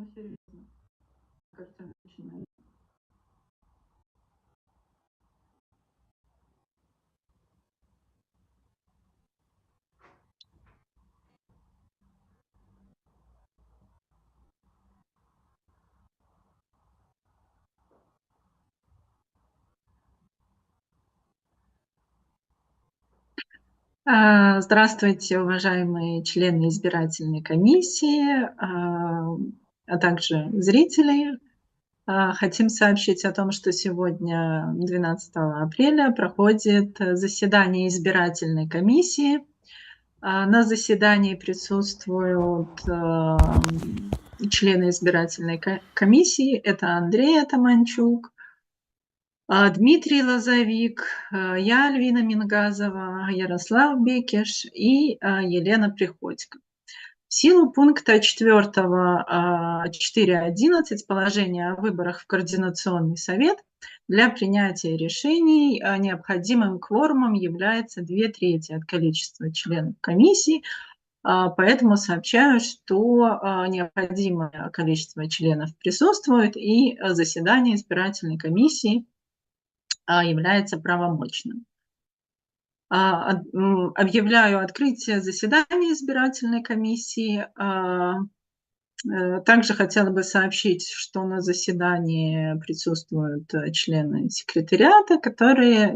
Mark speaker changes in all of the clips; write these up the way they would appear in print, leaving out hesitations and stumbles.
Speaker 1: Ну, серьезно. Кажется, очень. Здравствуйте, уважаемые члены избирательной комиссии, а также зрители. Хотим сообщить о том, что сегодня, 12 апреля, проходит заседание избирательной комиссии. На заседании присутствуют члены избирательной комиссии. Это Андрей Атаманчук, Дмитрий Лозовик, я, Альвина Мингазова, Ярослав Бекиш и Елена Приходько. В силу пункта 4.11 положения о выборах в Координационный совет для принятия решений необходимым кворумом является 2/3 от количества членов комиссии, поэтому сообщаю, что необходимое количество членов присутствует, и заседание избирательной комиссии является правомочным. Объявляю открытие заседания избирательной комиссии. Также хотела бы сообщить, что на заседании присутствуют члены секретариата, которые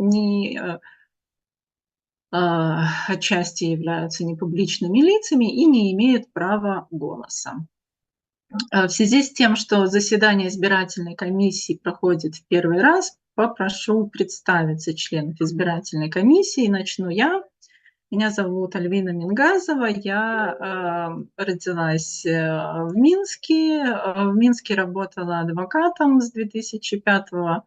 Speaker 1: отчасти являются непубличными лицами и не имеют права голоса. В связи с тем, что заседание избирательной комиссии проходит в первый раз, попрошу представиться членов избирательной комиссии. Начну я. Меня зовут Альвина Мингазова. Я родилась в Минске. В Минске работала адвокатом с 2005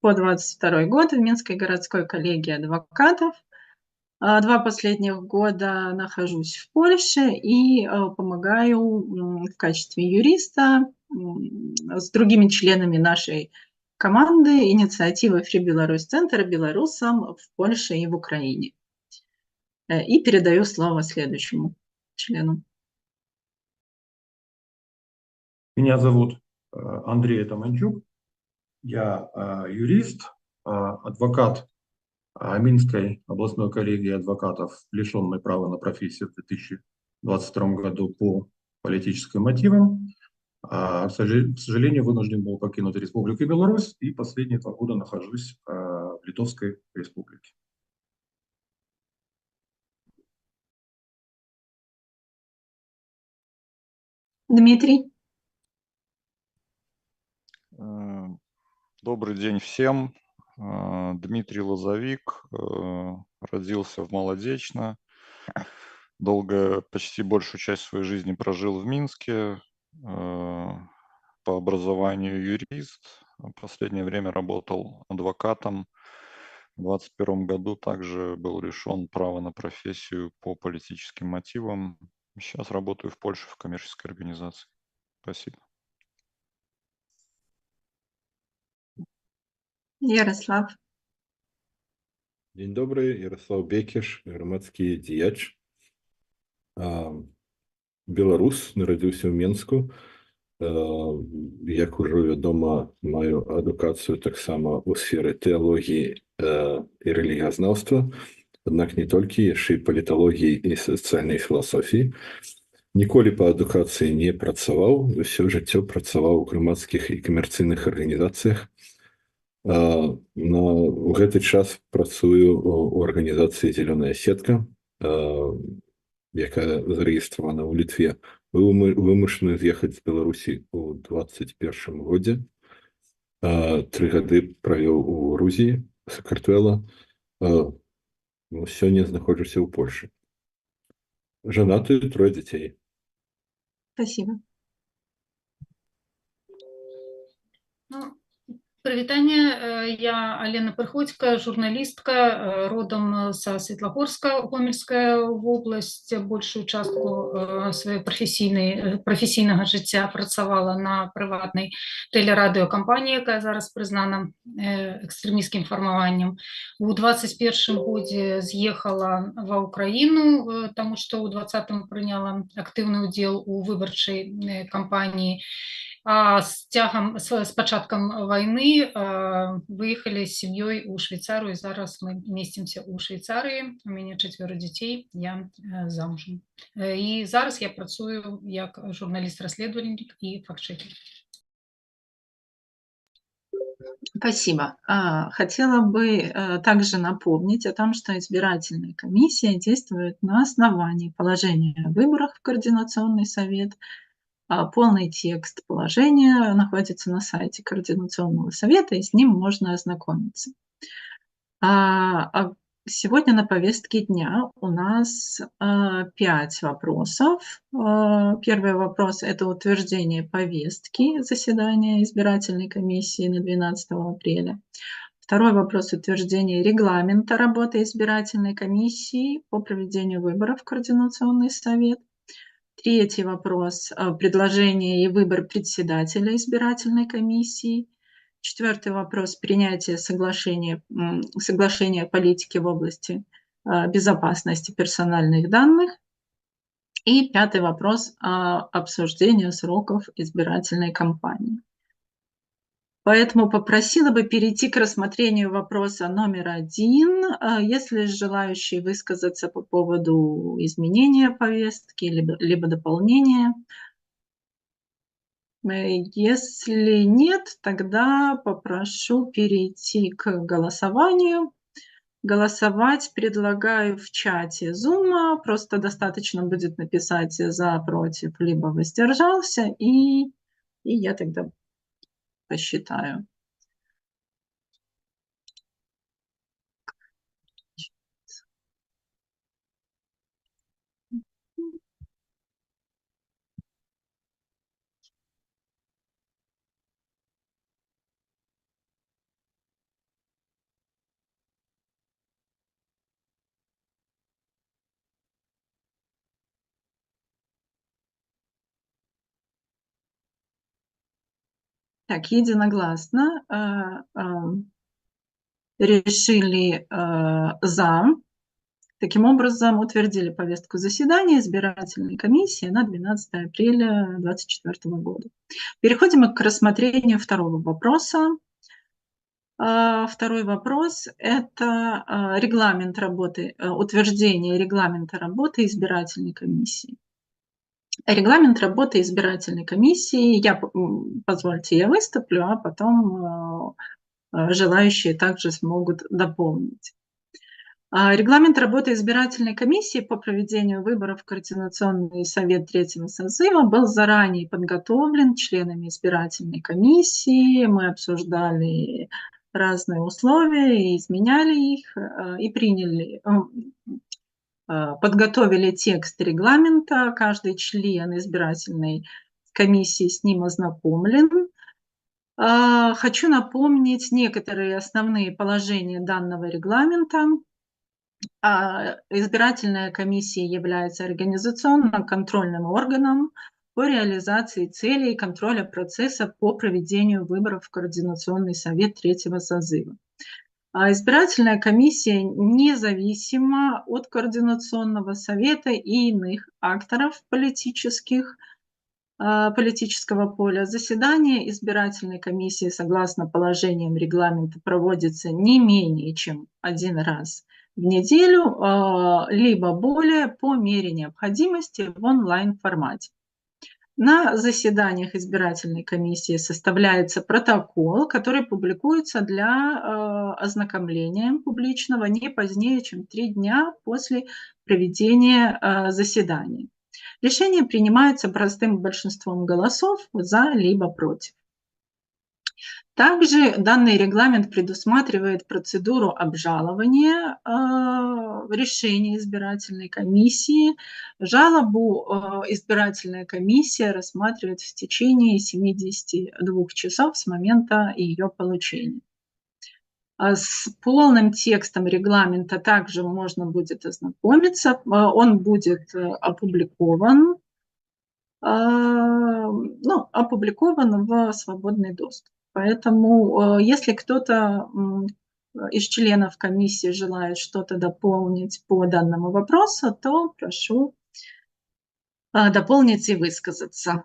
Speaker 1: по 2022 год в Минской городской коллегии адвокатов. 2 последних года нахожусь в Польше и помогаю в качестве юриста с другими членами нашей команды инициативы Free Belarus Center белорусам в Польше и в Украине. И передаю слово следующему члену.
Speaker 2: Меня зовут Андрей Атаманчук. Я юрист, адвокат Минской областной коллегии адвокатов, лишенной права на профессию в 2022 году по политическим мотивам. К сожалению, вынужден был покинуть Республику Беларусь и последние 2 года нахожусь в Литовской Республике.
Speaker 1: Дмитрий.
Speaker 3: Добрый день всем. Дмитрий Лозовик, родился в Молодечно, почти большую часть своей жизни прожил в Минске, по образованию юрист, в последнее время работал адвокатом. В 2021 году также был лишен права на профессию по политическим мотивам. Сейчас работаю в Польше в коммерческой организации. Спасибо.
Speaker 1: Ярослав.
Speaker 4: Dzień dobry, Jarosław Бекиш, громадський діяч. Беларус, народився в Мінску. Як уже відомо, маю адукацію так само у сфері теології і релігієзнавства, однак не тільки, ще й політології і соціальної філософії. Ніколи по адукації не працював, все життя працював у громадських і комерційних організаціях. У гэты час працую у арганізацыі «Зеленая сетка», якая зарэгістравана ў Літве. Вымушаны з'ехаць з Беларусі ў 2021 годзе. 3 гады правёў у Грузіі, Сакартвела. Сёння знаходжуся ў Польшы. Жанаты, 3 дзяцей.
Speaker 1: Спасибо.
Speaker 5: Прывітанне, я Алена Прыходько, журналістка, родом са Светлагорска, Гомельская вобласць. Большую частку сваёй прафесійнага жыцця працавала на прыватнай тэлерадыёкампаніі, якая зараз прызнана экстрэмісцкім фармаваннем. У 2021 годзе з'ехала ва Ўкраіну, таму што ў 2020 прыняла актыўны ўдзел у выбарчай кампаніі. А с пачаткам войны выехали с семьей у Швейцарию, и зараз мы месцімся у Швейцарии. У меня 4 детей, я замужем. И зараз я працую як журналист-расследовальник и фактчекер.
Speaker 1: Спасибо. Хотела бы также напомнить о том, что избирательная комиссия действует на основании положения о выборах в Координационный совет. Полный текст положения находится на сайте Координационного совета, и с ним можно ознакомиться. Сегодня на повестке дня у нас 5 вопросов. Первый вопрос – это утверждение повестки заседания избирательной комиссии на 12 апреля. Второй вопрос – утверждение регламента работы избирательной комиссии по проведению выборов в Координационный совет. Третий вопрос – предложение и выбор председателя избирательной комиссии. Четвертый вопрос – принятие соглашения о политике в области безопасности персональных данных. И пятый вопрос – обсуждение сроков избирательной кампании. Поэтому попросила бы перейти к рассмотрению вопроса номер 1. Если желающие высказаться по поводу изменения повестки либо дополнения. Если нет, тогда попрошу перейти к голосованию. Голосовать предлагаю в чате Zoom. Просто достаточно будет написать «за», «против», либо «воздержался», и я тогда посчитаю. Так, единогласно решили «за». Таким образом, утвердили повестку заседания избирательной комиссии на 12 апреля 2024 года. Переходим к рассмотрению второго вопроса. Второй вопрос – это регламент работы, утверждение регламента работы избирательной комиссии. Регламент работы избирательной комиссии, позвольте, я выступлю, а потом желающие также смогут дополнить. Регламент работы избирательной комиссии по проведению выборов в Координационный совет 3-го созыва был заранее подготовлен членами избирательной комиссии. Мы обсуждали разные условия, и изменяли их, и приняли, подготовили текст регламента. Каждый член избирательной комиссии с ним ознакомлен. Хочу напомнить некоторые основные положения данного регламента. Избирательная комиссия является организационно-контрольным органом по реализации целей и контроля процесса по проведению выборов в Координационный совет 3-го созыва. Избирательная комиссия независима от Координационного совета и иных акторов политического поля. Заседание избирательной комиссии, согласно положениям регламента, проводится не менее чем 1 раз в неделю, либо более, по мере необходимости в онлайн-формате. На заседаниях избирательной комиссии составляется протокол, который публикуется для ознакомления публичного не позднее, чем 3 дня после проведения заседания. Решение принимается простым большинством голосов «за» либо «против». Также данный регламент предусматривает процедуру обжалования решений избирательной комиссии. Жалобу избирательная комиссия рассматривает в течение 72 часов с момента ее получения. С полным текстом регламента также можно будет ознакомиться. Он будет опубликован в свободный доступ. Поэтому, если кто-то из членов комиссии желает что-то дополнить по данному вопросу, то прошу дополнить и высказаться.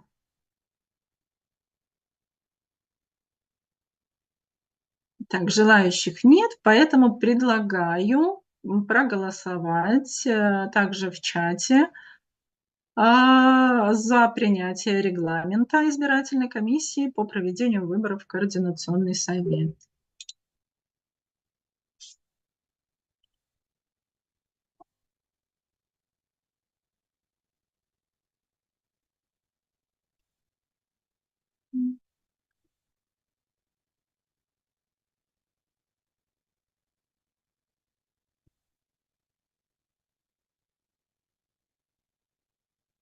Speaker 1: Так, желающих нет, поэтому предлагаю проголосовать также в чате за принятие регламента избирательной комиссии по проведению выборов в Координационный совет.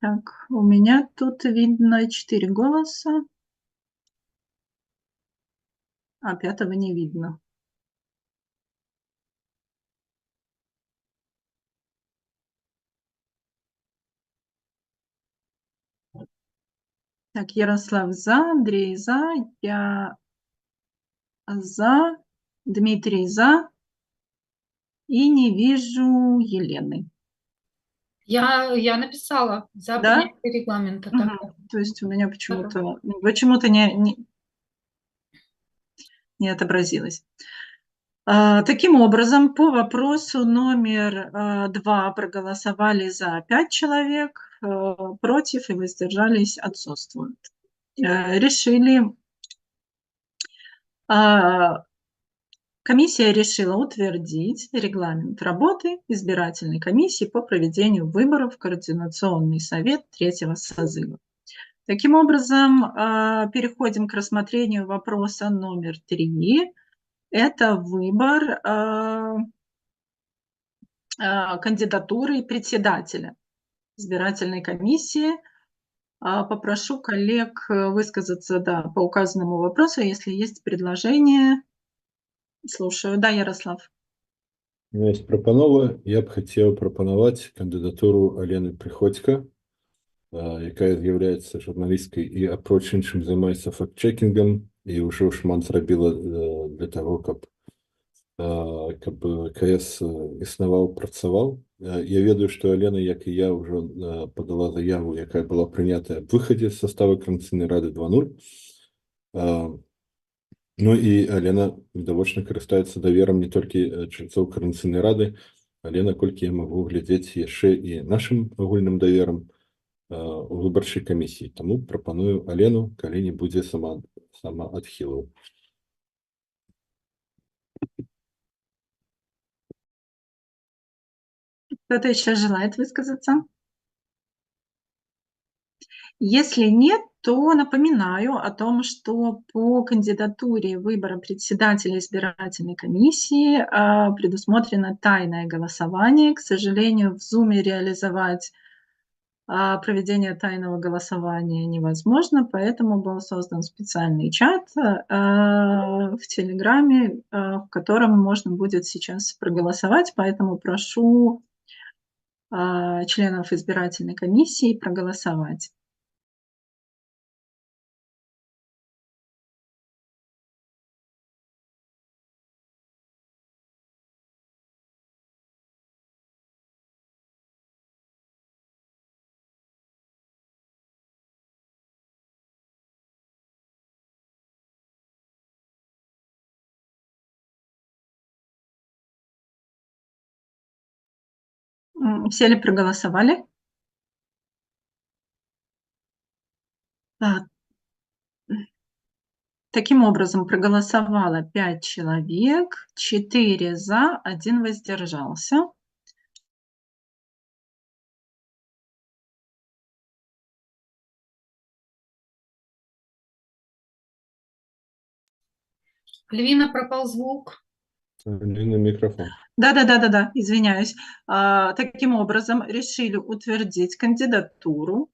Speaker 1: Так, у меня тут видно 4 голоса, а 5-го не видно. Так, Ярослав за, Андрей за, я за, Дмитрий за и не вижу Елены.
Speaker 5: Я написала за
Speaker 1: Да?
Speaker 5: принятие регламента. Так.
Speaker 1: То есть у меня почему-то не отобразилось. Таким образом, по вопросу номер 2 проголосовали за 5 человек, против и воздержались отсутствуют. Комиссия решила утвердить регламент работы избирательной комиссии по проведению выборов в Координационный совет 3-го созыва. Таким образом, переходим к рассмотрению вопроса номер 3. Это выбор кандидатуры председателя избирательной комиссии. Попрошу коллег высказаться по указанному вопросу, если есть предложения. Слушаю. Да, Ярослав.
Speaker 4: У меня есть прапанова. Я б хотел прапанаваць кандидатуру Алены Приходько, якая з'яўляецца журналісткай і апроч іншым займаецца факт-чекінгам і ўжо шмат зрабіла для таго, каб КС існаваў, працаваў. Я ведаю, што Алена, як і я, ўжо падала заяву, якая была прынятая аб выхадзе з состава Координационной рады 2.0. Ну і Алена відавочна карыстаецца даверам не толькі чальцоў Координационной рады, але наколькі я магу глядзець яшчэ і нашым агульным даверам у выбарчай камісіі. Таму прапаную Алену, калі не будзе самаадхілаў.
Speaker 1: Кто-то еще желает высказаться? Если нет, то напоминаю о том, что по кандидатуре выбора председателя избирательной комиссии предусмотрено тайное голосование. К сожалению, в Zoom реализовать проведение тайного голосования невозможно, поэтому был создан специальный чат в Телеграме, в котором можно будет сейчас проголосовать, поэтому прошу членов избирательной комиссии проголосовать. Все ли проголосовали? Таким образом, проголосовало 5 человек, 4 за, 1 воздержался.
Speaker 5: Львина, пропал звук.
Speaker 4: Львина, микрофон.
Speaker 1: Да, извиняюсь. Таким образом, решили утвердить кандидатуру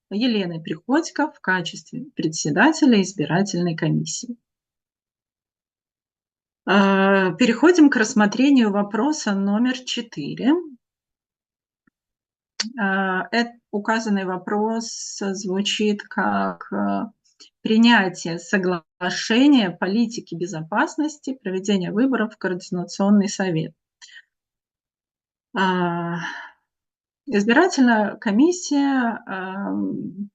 Speaker 1: Елены Приходько в качестве председателя избирательной комиссии. Переходим к рассмотрению вопроса номер 4. Указанный вопрос звучит как принятие соглашения политики безопасности проведения выборов в Координационный совет. Избирательная комиссия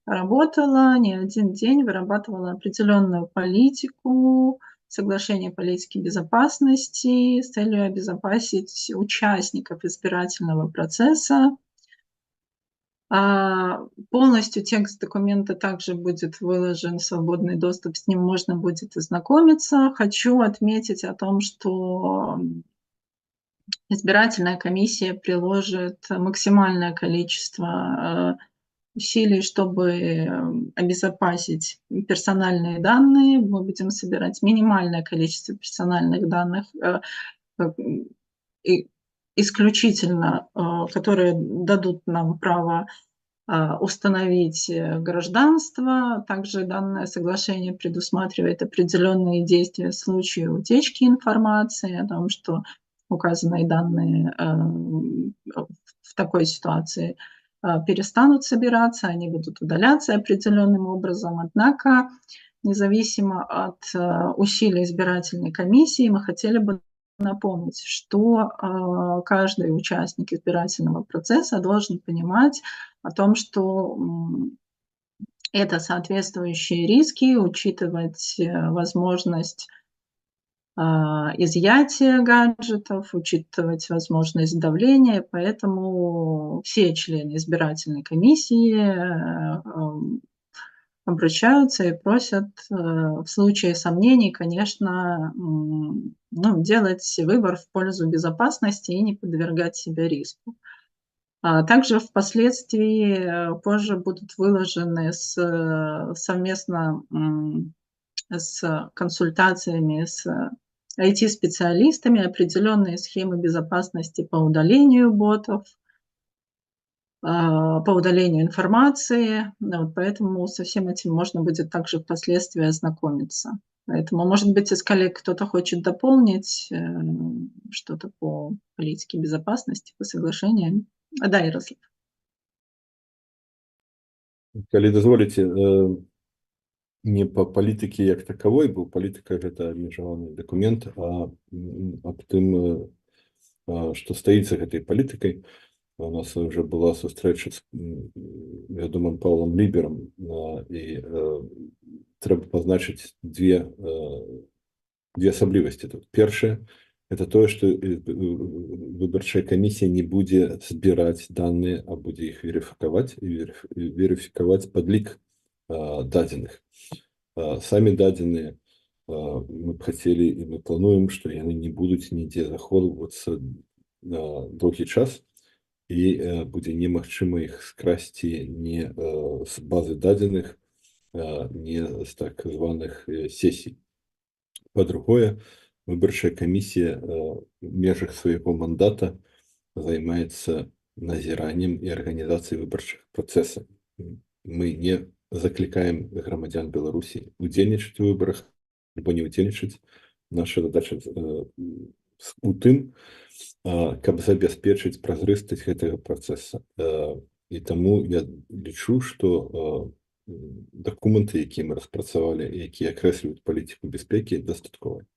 Speaker 1: работала не один день, вырабатывала определенную политику, соглашение о политике безопасности с целью обезопасить участников избирательного процесса. Полностью текст документа также будет выложен в свободный доступ, с ним можно будет ознакомиться. Хочу отметить о том, что избирательная комиссия приложит максимальное количество усилий, чтобы обезопасить персональные данные. Мы будем собирать минимальное количество персональных данных, исключительно, которые дадут нам право установить гражданство. Также данное соглашение предусматривает определенные действия в случае утечки информации о том, что указанные данные в такой ситуации перестанут собираться, они будут удаляться определенным образом. Однако, независимо от усилий избирательной комиссии, мы хотели бы напомнить, что каждый участник избирательного процесса должен понимать о том, что это соответствующие риски, учитывать возможность изъятия гаджетов, учитывать возможность давления. Поэтому все члены избирательной комиссии обращаются и просят в случае сомнений, конечно, делать выбор в пользу безопасности и не подвергать себя риску. Также впоследствии позже будут выложены совместно с консультациями с IT-специалистами определенные схемы безопасности по удалению ботов, по удалению информации. Поэтому со всем этим можно будет также впоследствии ознакомиться. Поэтому, может быть, из коллег кто-то хочет дополнить что-то по политике безопасности, по соглашениям. Да, Ярослав.
Speaker 4: Калі дазволіце, не по палітыкі як такавой, бо палітыка гэта абмежаваны дакумент, а аб тым, што стаіць за гэтай палітыкай. У нас уже была сустрэча з вядомым Паўлам Ліберам, і трэба пазначыць две асаблівасці тут. Першае, это тое, што выбарчая камісія не будзе збіраць даныя, а будзе іх верыфікаваць і верыфікаваць падлік дадзеных. Самі дадзеныя мы б хацелі і мы плануем, што яны не будуць нідзе захоўвацца доўгі час, і будзе немагчыма іх скрасці не з базы дадзеных, не з так званых сесій. Па-другое, выбарчая камісія в межах свайго мандата займаецца назіраннем і арганізацыяй выбарчых працэсаў. Мы не заклікаем грамадзян Беларусі удзельнічаць у выбарах або не удзельнічаць. Наша задача у тым, каб забяспечыць празрыстасць гэтага працэса. І таму я лічу, што дакументы, якія мы распрацавалі, якія акрэсліваюць палітыку бяспекі, дастатковыя.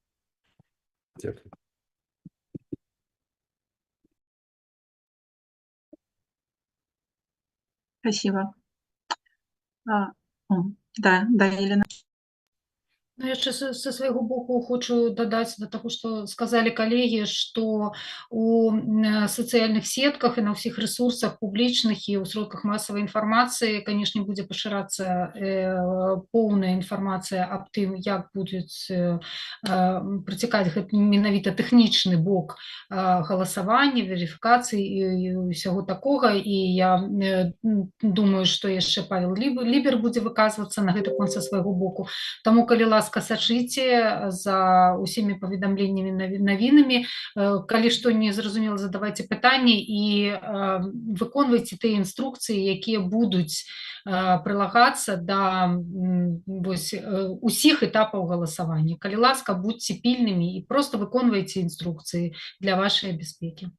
Speaker 4: Дякую.
Speaker 1: Спасибо. Да, Елена.
Speaker 5: Ну, яшчэ са свайго боку хочу дадаць да таго, што сказалі калегі, што у сацыяльных сетках і на ўсіх рэсурсах публічных і ў сродках масавай інфармацыі, канешне, будзе пашырацца поўная інфармацыя аб тым, як будуць працякаць менавіта тэхнічны бок галасавання, верыфікацыі і ўсяго такога. І я думаю, што яшчэ Павел Лібер будзе выказвацца на гэты конт са свайго боку. Таму, калі ласка, сачыце за усімі паведамленнямі, навінамі. Калі што не зразумела, задавайце пытанні і выконвайце тыя інструкцыі, якія будуць прылагацца да усіх этапаў галасавання. Калі ласка, будьце пільнымі і проста выконвайце інструкцыі для вашай бяспекі.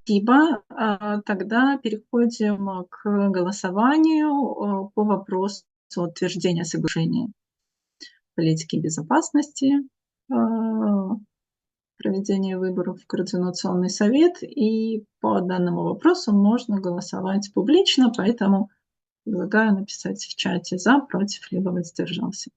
Speaker 1: Спасибо. Тогда переходим к голосованию по вопросу утверждения соглашения политики безопасности, проведения выборов в Координационный совет. И по данному вопросу можно голосовать публично, поэтому Предлагаю написать в чате «за», «против» либо «воздержался».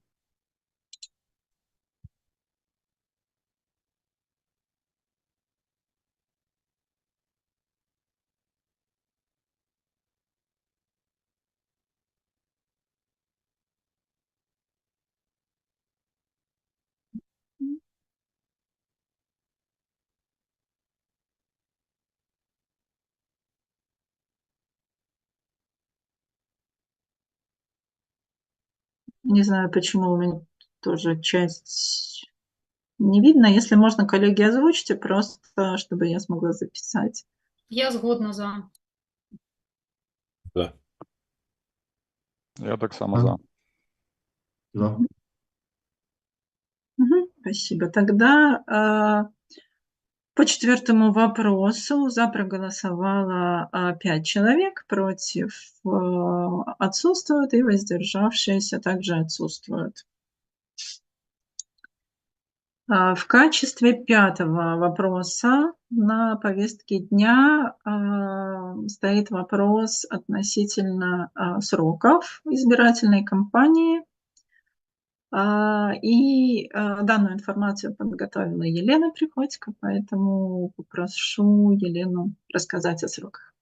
Speaker 1: Не знаю, почему у меня тоже часть не видно. Если можно, коллеги, озвучьте, просто чтобы я смогла записать.
Speaker 5: Я згодна за.
Speaker 4: Да.
Speaker 3: Я так само за.
Speaker 2: За.
Speaker 1: Спасибо. Тогда по 4-му вопросу за проголосовало 5 человек, против отсутствуют и воздержавшиеся также отсутствуют. В качестве 5-го вопроса на повестке дня стоит вопрос относительно сроков избирательной кампании. И данную информацию подготовила Елена Приходько, поэтому попрошу Елену рассказать о сроках.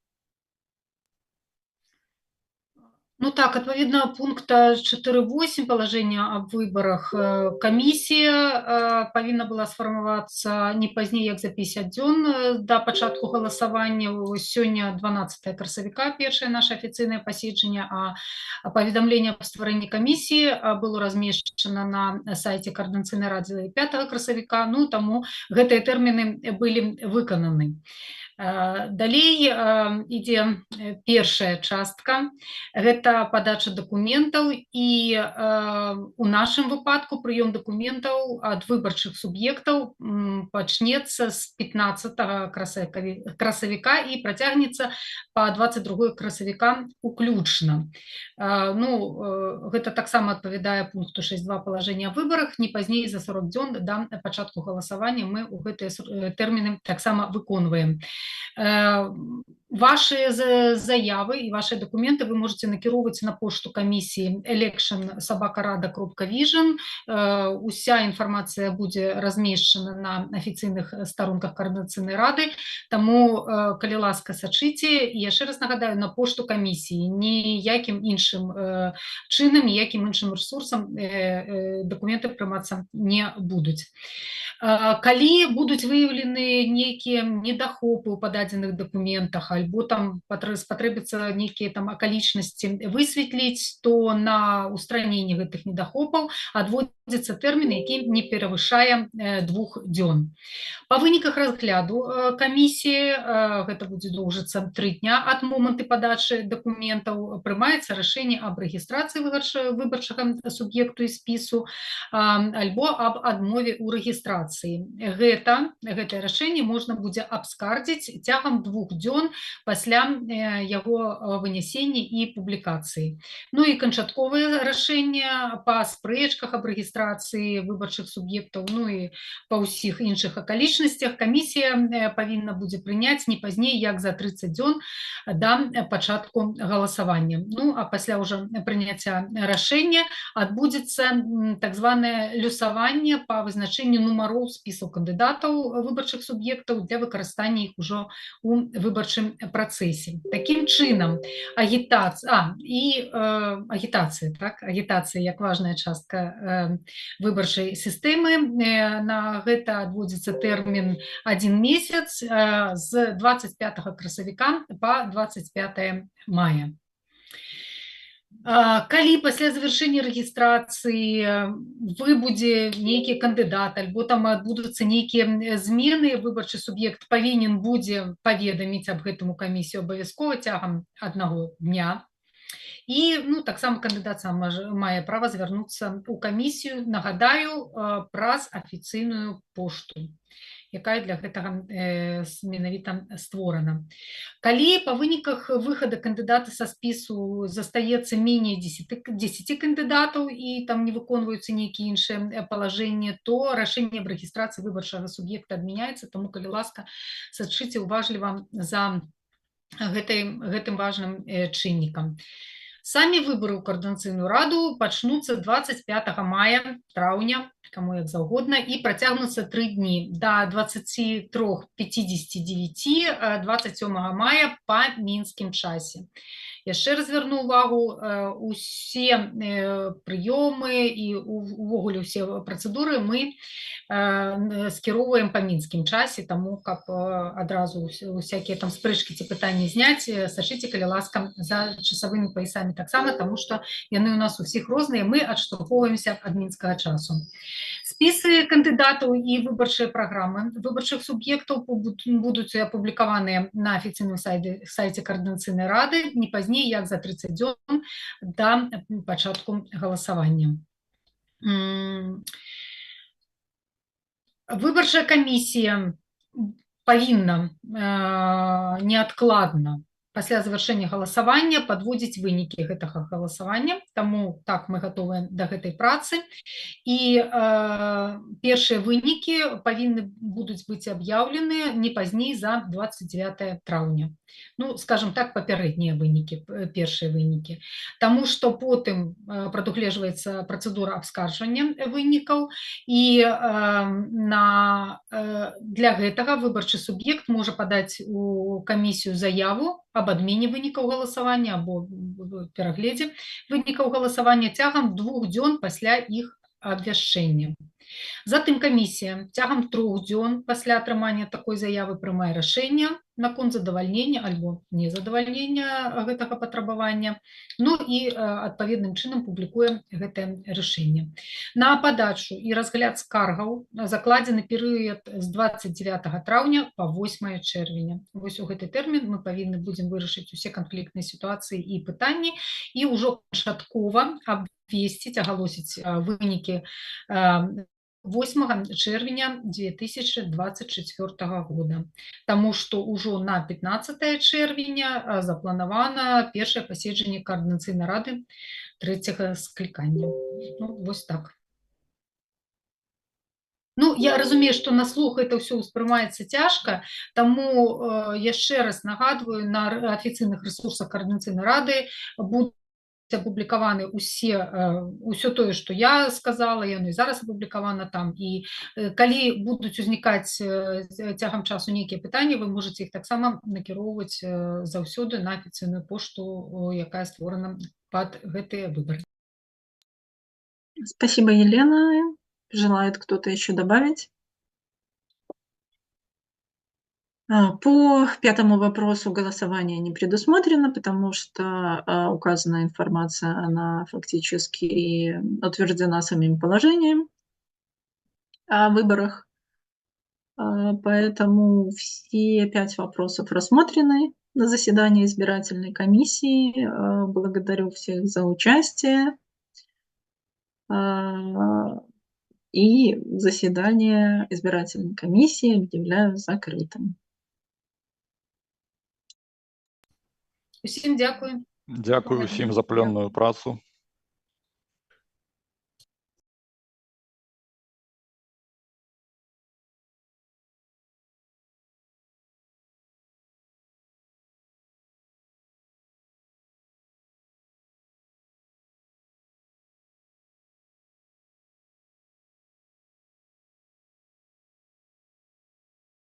Speaker 5: Ну так, адпаведна пункта 4.8 палажэння аб выбарах камісія павінна была сфармавацца не пазней як за 50 дзён да пачатку галасавання. Сёння 12 красавіка першае наша афіцыйнае паседжанне, а паведамленне аб стварэнні камісіі было размешчана на сайце Координацыйнай рады 5 красавіка, ну таму гэтыя тэрміны былі выкананы. Далей ідзе першая частка, гэта падача дакументаў, і у нашым выпадку прыём дакументаў ад выбарчых суб'ектаў пачнецца з 15 красавіка і працягнецца па 22 красавіка уключна. Ну, гэта таксама адпавядае пункту 6.2 палажэння аб выбарах, не пазней за 40 дзён да пачатку галасавання мы ў гэтыя тэрміны таксама выконваем. Ваши заявы и ваши документы вы можете накіроўваць на пошту камісіі election@rada.vision. Уся інфармацыя будзе размешчана на афіцыйных старонках Координацыйнай рады, таму калі ласка сачыце. І яшчэ раз нагадаю, на пошту камісіі, ніякім іншым чынам, ніякім іншым ресурсам документы прымацца не будуць. Калі будуць выяўлены нейкія недахопы ў пададзеных дакументах, альбо там спатрэбіцца нейкія там акалічнасці высветліць, то на устраненне гэтых недахопаў адводзіцца тэрмін, які не перавышае 2 дзён. Па выніках разгляду камісіі, гэта будзе доўжыцца 3 дня ад моманту падачы дакументаў, прымаецца рашэнне аб рэгістрацыі выбарчага суб'екту і спісу альбо аб адмове ў рэгістрацыі. Гэтае рашэнне можна будзе абскардзіць цягам 2 дзён пасля яго вынясення і публікацыі. Ну і канчатковае рашэнне па спрэчках аб рэгістрацыі выбарчых суб'ектаў, ну і па ўсіх іншых акалічнасцях камісія павінна будзе прыняць не пазней як за 30 дзён да пачатку галасавання. Ну а пасля ўжо прыняцця рашэння адбудзецца так званае люсаванне па вызначэнню нумароў спісаў кандыдатаў выбарчых суб'ектаў для выкарыстання іх ужо у выбарчым працэсе. Такім чынам агітацыя як важная частка выбарчай сістэмы, на гэта адводзіцца тэрмін 1 месяц з 25 красавіка па 25 мая. Калі пасля завяршэння рэгістрацыі выбудзе нейкі кандыдат, альбо там адбудуцца нейкія змены, выбарчы суб'ект павінен будзе паведаміць аб гэтаму камісію абавязкова цягам 1 дня. І таксама кандыдат сам мае права звярнуцца ў камісію, нагадаю, праз афіцыйную пошту, якая для гэтага менавіта створана. Калі па выніках выхада кандыдата са спісу застаецца меней 10 кандыдатаў і там не выконваюцца нейкія іншыя палажэнні, то рашэнне аб рэгістрацыі выбарчага суб'екта адмяняецца, таму калі ласка сачыце уважліва за гэтым важным чыннікам. Самі выборы ў каардынацыйную раду пачнуцца 25 мая, траўня, каму як заўгодна, і працягнуцца 3 дні да 23:59 27 мая па мінскім часе. Яшчэ раз звярну увагу, усе прыёмы і увогуле ўсе працэдуры мы скіроўваем па мінскім часе, таму каб адразу усякія там спрэчкі ці пытанні зняць, сачыце, калі ласка, за часавымі паясамі таксама, таму што яны ў нас усіх розныя, мы адштурхоўваемся ад мінскага часу. Спісы кандыдатаў і выбарчыя праграмы выбарчых суб'ектаў будуць апублікаваныя на афіцыйным сайце Координацыйнай рады не пазней як за 30 дзён да пачатку галасавання. Выбарчая камісія павінна неадкладна пасля завяршэння галасавання падводзіць вынікі гэтага галасавання, таму так мы гатовыя да гэтай працы. І першыя вынікі павінны будуць быць аб'яўлены не пазней за 29 траўня. Ну, скажем так, папярэднія вынікі, першыя вынікі. Таму што потым прадугледжваецца працэдура абскарджвання вынікаў, і для гэтага выбарчы суб'ект можа падаць у камісію заяву аб адмене вынікаў галасавання або перагледзе вынікаў галасавання цягам 2 дзён пасля іх абвяшчэння. Затым камісія цягам 3 дзён пасля атрымання такой заявы прымае рашэнне наконт задавальнення альбо незадавальнення гэтага патрабавання, ну і адпаведным чынам публікуе гэтае рашэнне. На падачу і разгляд скаргаў закладзены перыяд з 29 траўня па 8 чэрвеня. Вось у гэты тэрмін мы павінны будзем вырашыць усе канфліктныя сітуацыі і пытанні і ўжо пачаткова абвесціць, агалосіць вынікі 8 чэрвеня 2024 года. Таму што ўжо на 15 чэрвеня запланавана першае паседжанне Координацыйнай рады 3-го склікання. Ну, вось так. Ну, я разумею, што на слух это ўсё ўспрымаецца цяжка, таму яшчэ раз нагадваю, на афіцыйных рэсурсах Координацыйнай рады будуць апублікаваны ўсё тое, што я сказала, яно і зараз апублікавана там. І калі будуць узнікаць цягам часу нейкія пытанні, вы можаце іх таксама накіроўваць заўсёды на афіцыйную пошту, якая створана пад гэтыя выборы.
Speaker 1: Спасибо, Елена. Желает кто-то еще добавить? По 5-му вопросу голосование не предусмотрено, потому что указанная информация, она фактически утверждена самим положением о выборах. Поэтому все 5 вопросов рассмотрены на заседании избирательной комиссии. Благодарю всех за участие. И заседание избирательной комиссии объявляю закрытым.
Speaker 5: Усім дзякую.
Speaker 3: Дзякую усім за плённую працу.